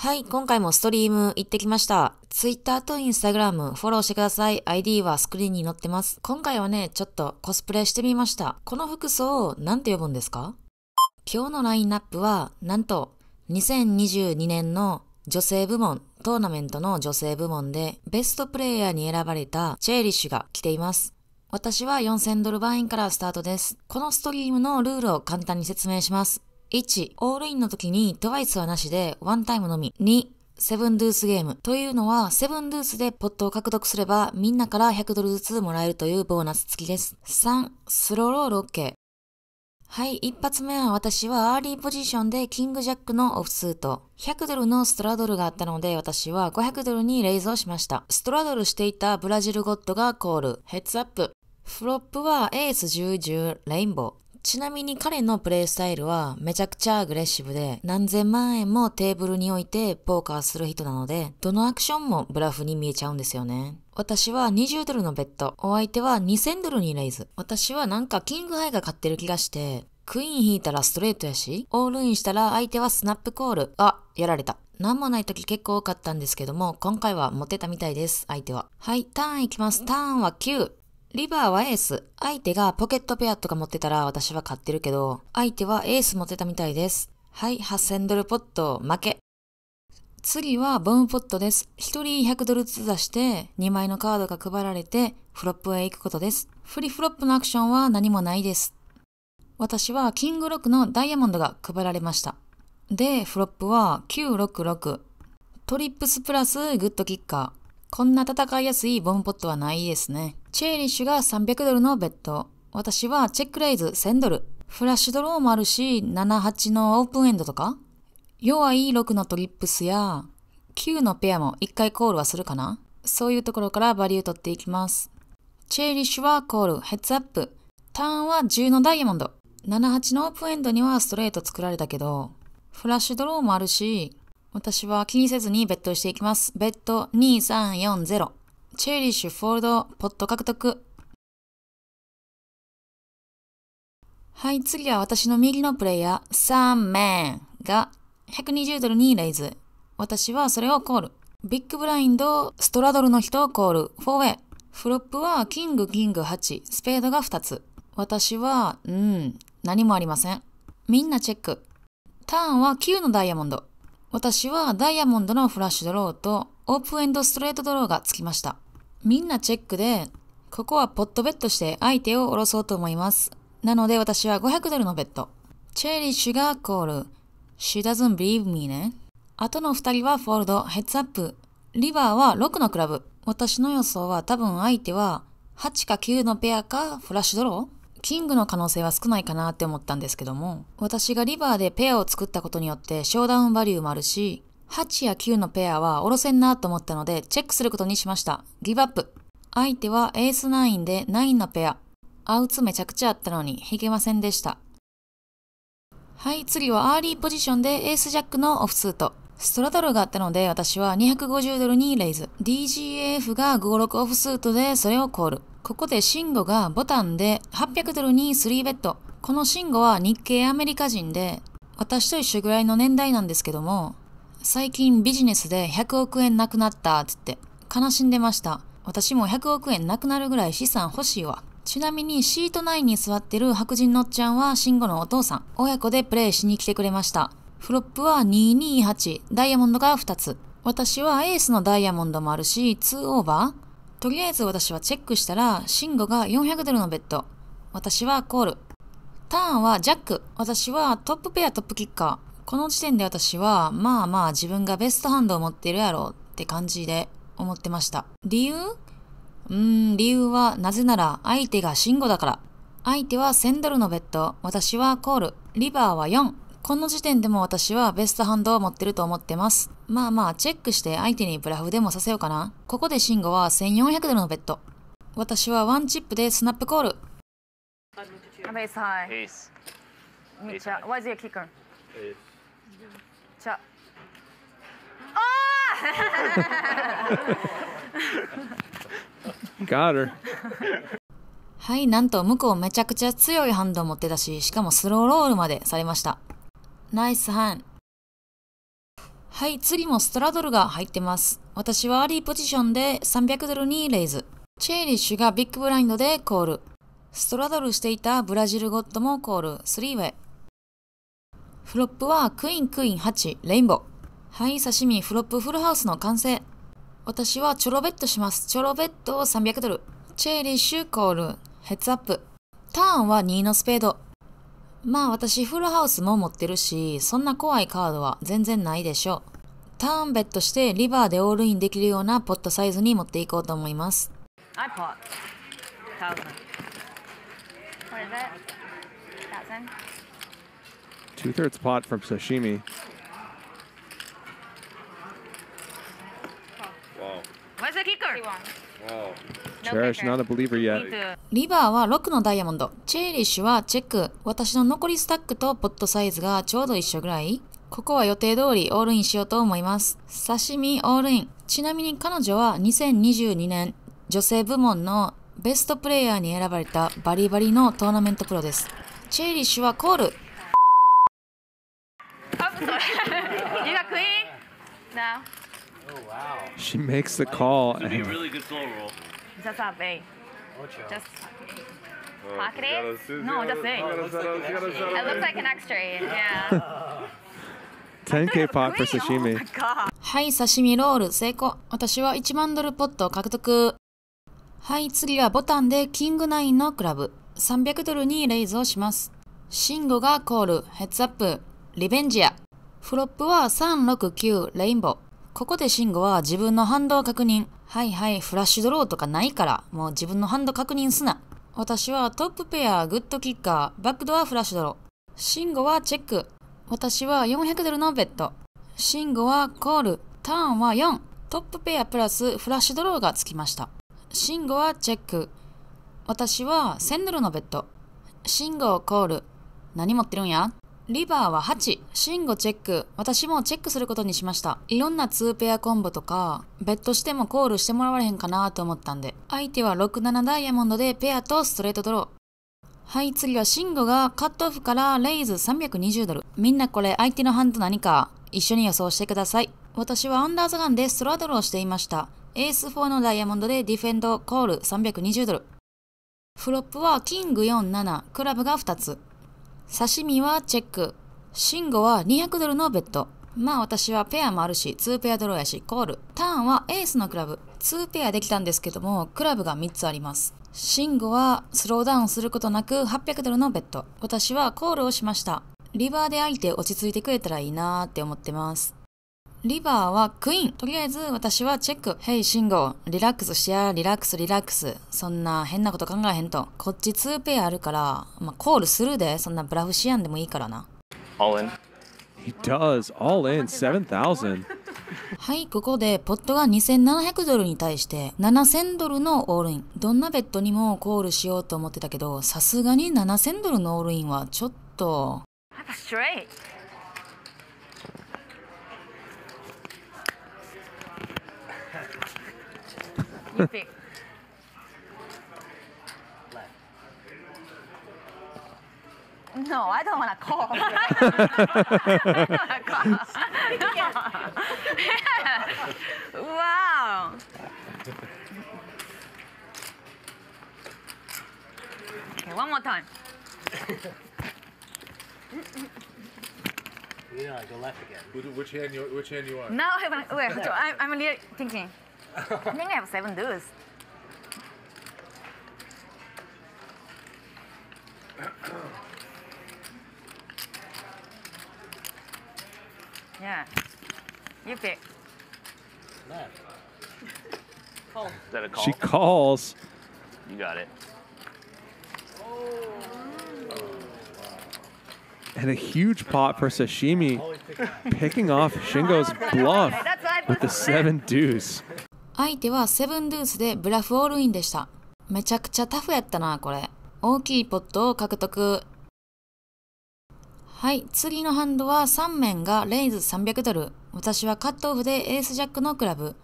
はい、今回もストリーム行ってきました。Twitter と Instagram フォローしてください。ID はスクリーンに載ってます。今回はね、ちょっとコスプレしてみました。この服装を何て呼ぶんですか？今日のラインナップは、なんと2022年の女性部門、トーナメントの女性部門でベストプレイヤーに選ばれたチェーリッシュが来ています。私は4000ドルバインからスタートです。このストリームのルールを簡単に説明します。1、オールインの時にトワイスはなしでワンタイムのみ。2、セブンドゥースゲーム。というのは、セブンドゥースでポットを獲得すればみんなから100ドルずつもらえるというボーナス付きです。3、スローロール OK。はい、一発目は私はアーリーポジションでキングジャックのオフスート。100ドルのストラドルがあったので私は500ドルにレイズをしました。ストラドルしていたブラジルゴッドがコール。ヘッズアップ。フロップはエース10、10、レインボー。ちなみに彼のプレイスタイルはめちゃくちゃアグレッシブで何千万円もテーブルに置いてポーカーする人なのでどのアクションもブラフに見えちゃうんですよね。私は20ドルのベット。お相手は2000ドルにレイズ。私はなんかキングハイが勝ってる気がしてクイーン引いたらストレートやしオールインしたら相手はスナップコール。あ、やられた。なんもない時結構多かったんですけども今回はモテたみたいです相手は。はい、ターンいきます。ターンは9。リバーはエース。相手がポケットペアとか持ってたら私は勝ってるけど、相手はエース持ってたみたいです。はい、8000ドルポット負け。次はボムポットです。1人100ドルずつ出して2枚のカードが配られてフロップへ行くことです。フリフロップのアクションは何もないです。私はキング6のダイヤモンドが配られました。で、フロップは966。トリップスプラスグッドキッカー。こんな戦いやすいボムポットはないですね。チェーリッシュが300ドルのベッド。私はチェックレイズ1000ドル。フラッシュドローもあるし、7、8のオープンエンドとか。弱い6のトリップスや9のペアも1回コールはするかな。そういうところからバリュー取っていきます。チェーリッシュはコール、ヘッズアップ。ターンは10のダイヤモンド。7、8のオープンエンドにはストレート作られたけど、フラッシュドローもあるし、私は気にせずにベットしていきます。ベット2340。チェリッシュフォールド、ポット獲得。はい、次は私の右のプレイヤー、サンメンが120ドルにレイズ。私はそれをコール。ビッグブラインド、ストラドルの人をコール。フォーウェイ。フロップはキング8、スペードが2つ。私は、何もありません。みんなチェック。ターンは9のダイヤモンド。私はダイヤモンドのフラッシュドローとオープンエンドストレートドローがつきました。みんなチェックで、ここはポットベットして相手を下ろそうと思います。なので私は500ドルのベット。チェリッシュがコール。She doesn't believe me ね。あとの2人はフォールド、ヘッズアップ。リバーは6のクラブ。私の予想は多分相手は8か9のペアかフラッシュドローキングの可能性は少ないかなって思ったんですけども、私がリバーでペアを作ったことによってショーダウンバリューもあるし、8や9のペアは下ろせんなと思ったのでチェックすることにしました。ギブアップ。相手はエース9で9のペア。アウツめちゃくちゃあったのに引けませんでした。はい、次はアーリーポジションでエースジャックのオフスート。ストラドルがあったので私は250ドルにレイズ。DGAF が56オフスートでそれをコール。ここでシンゴがボタンで800ドルに3ベッド。このシンゴは日系アメリカ人で、私と一緒ぐらいの年代なんですけども、最近ビジネスで100億円なくなったって言って悲しんでました。私も100億円なくなるぐらい資産欲しいわ。ちなみにシート9に座ってる白人のおっちゃんはシンゴのお父さん。親子でプレイしに来てくれました。フロップは228、ダイヤモンドが2つ。私はエースのダイヤモンドもあるし、2オーバー。とりあえず私はチェックしたら、シンゴが400ドルのベッド。私はコール。ターンはジャック。私はトップペアトップキッカー。この時点で私は、まあ自分がベストハンドを持っているやろうって感じで思ってました。理由はなぜなら相手がシンゴだから。相手は1000ドルのベッド。私はコール。リバーは4。この時点でも私はベストハンドを持ってると思ってます。まあチェックして相手にブラフでもさせようかな。ここでシンゴは1400ドルのベッド。私はワンチップでスナップコール。Ace high. Ace. Mitcha. Why is he a kicker? Ace. Cha. Got her. はい、なんと向こうめちゃくちゃ強いハンドを持ってたし、しかもスローロールまでされました。ナイスハン。はい、次もストラドルが入ってます。私はアーリーポジションで300ドルにレイズ。チェーリッシュがビッグブラインドでコール。ストラドルしていたブラジルゴッドもコール、3ウェイ。フロップはクイーン8、レインボー。はい、刺身、フロップフルハウスの完成。私はチョロベットします。チョロベットを300ドル。チェーリッシュコール、ヘッズアップ。ターンは2のスペード。まあ私フルハウスも持ってるし、そんな怖いカードは全然ないでしょう。ターンベットしてリバーでオールインできるようなポットサイズに持っていこうと思います。I pot. 1,000. What is it? 1,000? 2/3 pot from Sashimi. Wow. Where's the kicker? Wow. Cherish, not a believer Need yet. to. リバーは6のダイヤモンド。チェーリッシュはチェック。私の残りスタックとポットサイズがちょうど一緒ぐらい。ここは予定通りオールインしようと思います。刺身オールイン。ちなみに彼女は2022年女性部門のベストプレイヤーに選ばれたバリバリのトーナメントプロです。チェーリッシュはコール。Oh, sorry. You got queen? No. She makes the call. This would be a And really good slow roll. Just have A. Just Oh, pocket you it? gotta- No, just you A. gotta settle- you gotta settle It looks in. like an extra. Yeah. 10K pot for Queen? Oh Sashimi. my god. はい、刺身ロール成功。私は1万ドルポット獲得。はい、次はボタンでキング9のクラブ。300ドルにレイズをします。シンゴがコール、ヘッズアップ、リベンジア。フロップは369、レインボー。ここでシンゴは自分のハンドを確認。はいはい、フラッシュドローとかないから、もう自分のハンド確認すな。私はトップペア、グッドキッカー、バックドアフラッシュドロー。シンゴはチェック。私は400ドルのベッド。シンゴはコール。ターンは4。トップペアプラスフラッシュドローがつきました。シンゴはチェック。私は1000ドルのベッド。シンゴコール。何持ってるんや？リバーは8。シンゴチェック。私もチェックすることにしました。いろんな2ペアコンボとか、ベッドしてもコールしてもらわれへんかなと思ったんで。相手は67ダイヤモンドでペアとストレートドロー。はい、次はシンゴがカットオフからレイズ320ドル。みんなこれ相手のハンド何か一緒に予想してください。私はアンダーザガンでストラドルをしていました。エース4のダイヤモンドでディフェンドコール320ドル。フロップはキング47、クラブが2つ。刺身はチェック。シンゴは200ドルのベッド。まあ私はペアもあるし、2ペアドローやし、コール。ターンはエースのクラブ。2ペアできたんですけども、クラブが3つあります。シンゴはスローダウンすることなく800ドルのベッド。私はコールをしました。リバーで相手落ち着いてくれたらいいなーって思ってます。リバーはクイーン。とりあえず私はチェック。ヘイシンゴ、リラックスしや、リラックスリラックス。そんな変なこと考えへんと。こっち2ペアあるから、コールするで。そんなブラフしやんでもいいからな。All in. he does. All in 7,000. はい、ここでポットが2700ドルに対して7000ドルのオールイン。どんなベッドにもコールしようと思ってたけど、さすがに7000ドルのオールインはちょっと。Have a straight. You pick. No, I don't want to call. I don't want to call. Wow. Okay, one more time. You know, go left again. Which hand you want? Now I have an, wait, I'm really thinking. I think I have 7 dudes. Yeah. You pick. Left. Is that a call? She calls. You got it. And a huge pot for Sashimi, picking off Shingo's bluff That's what I with the 7 deuce. 相手はセブンドゥースでブラフオールインでした。めちゃくちゃタフやったな、これ。大きいポットを獲得。はい、次のハンドは3面がレイズ300ドル。私はカットオフでエースジャックのクラブ。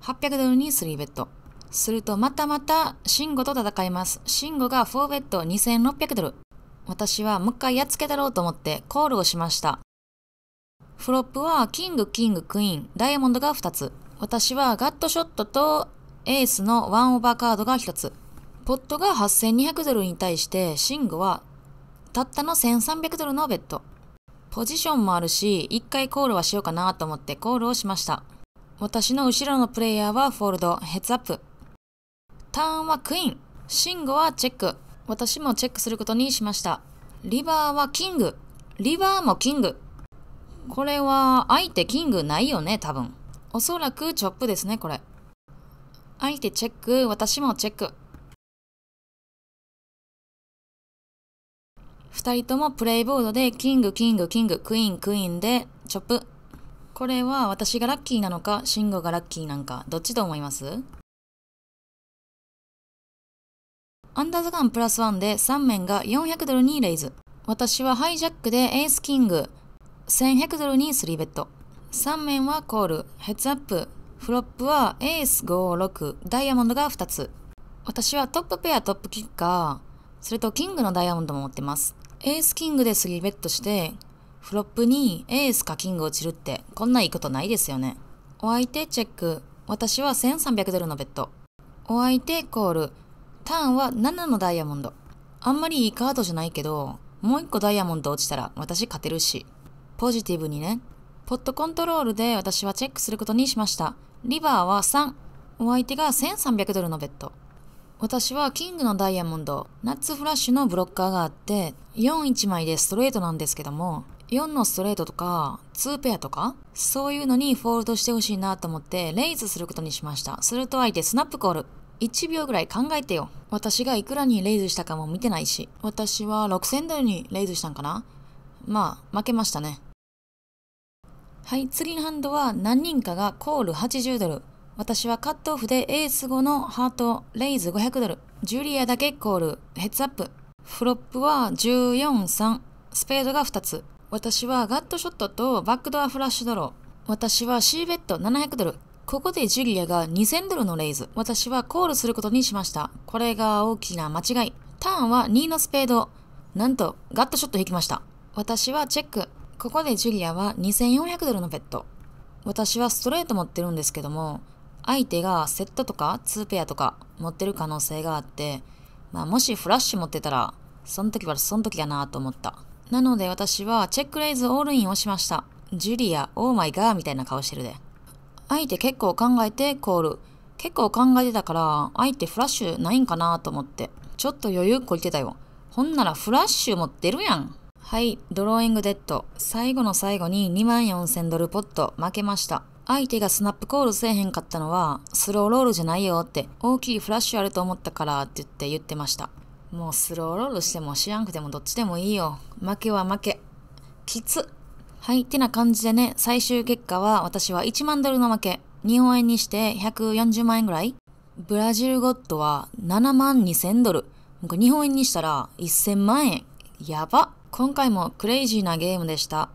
800ドルに3ベッド。するとまたシンゴと戦います。シンゴが4ベッド2600ドル。私はもう一回やっつけだろうと思ってコールをしました。フロップはキング、キング、クイーン、ダイヤモンドが2つ。私はガットショットとエースのワンオーバーカードが1つ。ポットが8200ドルに対してシングはたったの1300ドルのベッド。ポジションもあるし、1回コールはしようかなと思ってコールをしました。私の後ろのプレイヤーはフォールド、ヘッズアップ。ターンはクイーン。シングはチェック。私もチェックすることにしました。リバーはキング。リバーもキング。これは相手キングないよね、多分。おそらくチョップですね、これ。相手チェック、私もチェック。二人ともプレイボードでキング、キング、キング、クイーン、クイーンでチョップ。これは私がラッキーなのか、シンゴがラッキーなんか、どっちと思います？アンダーザガンプラス1で3面が400ドルにレイズ。私はハイジャックでエースキング、1100ドルに3ベッド。3面はコール、ヘッズアップ。フロップはエース5、6、ダイヤモンドが2つ。私はトップペアトップキッカー、それとキングのダイヤモンドも持ってます。エースキングで3ベッドして、フロップにエースかキング落ちるって、こんないいことないですよね。お相手チェック。私は1300ドルのベッド。お相手コール。ターンは7のダイヤモンド。あんまりいいカードじゃないけど、もう1個ダイヤモンド落ちたら私勝てるし。ポジティブにね。ポットコントロールで私はチェックすることにしました。リバーは3。お相手が1300ドルのベッド。私はキングのダイヤモンド、ナッツフラッシュのブロッカーがあって、4-1枚でストレートなんですけども、4のストレートとか、2ペアとか、そういうのにフォールドしてほしいなと思って、レイズすることにしました。すると相手スナップコール。1秒ぐらい考えてよ。私がいくらにレイズしたかも見てないし。私は6000ドルにレイズしたんかな？まあ、負けましたね。はい、次のハンドは何人かがコール80ドル。私はカットオフでエース5のハート、レイズ500ドル。ジュリアだけコール、ヘッズアップ。フロップは14、3。スペードが2つ。私はガットショットとバックドアフラッシュドロー。私はシーベット700ドル。ここでジュリアが2000ドルのレイズ。私はコールすることにしました。これが大きな間違い。ターンは2のスペード。なんと、ガットショット引きました。私はチェック。ここでジュリアは2400ドルのベッド。私はストレート持ってるんですけども、相手がセットとか2ペアとか持ってる可能性があって、もしフラッシュ持ってたら、その時はその時だなと思った。なので私はチェックレイズオールインをしました。ジュリア、オーマイガーみたいな顔してるで。相手結構考えてコール。結構考えてたから、相手フラッシュないんかなと思って。ちょっと余裕こいてたよ。ほんならフラッシュ持ってるやん。はい、ドローイングデッド。最後の最後に24000ドルポット負けました。相手がスナップコールせえへんかったのは、スローロールじゃないよって、大きいフラッシュあると思ったからって言ってました。もうスローロールしても知らんくてもどっちでもいいよ。負けは負け。きつ。はい、ってな感じでね、最終結果は私は1万ドルの負け。日本円にして140万円ぐらい。ブラジルゴッドは7万2000ドル。日本円にしたら1000万円。やば。今回もクレイジーなゲームでした。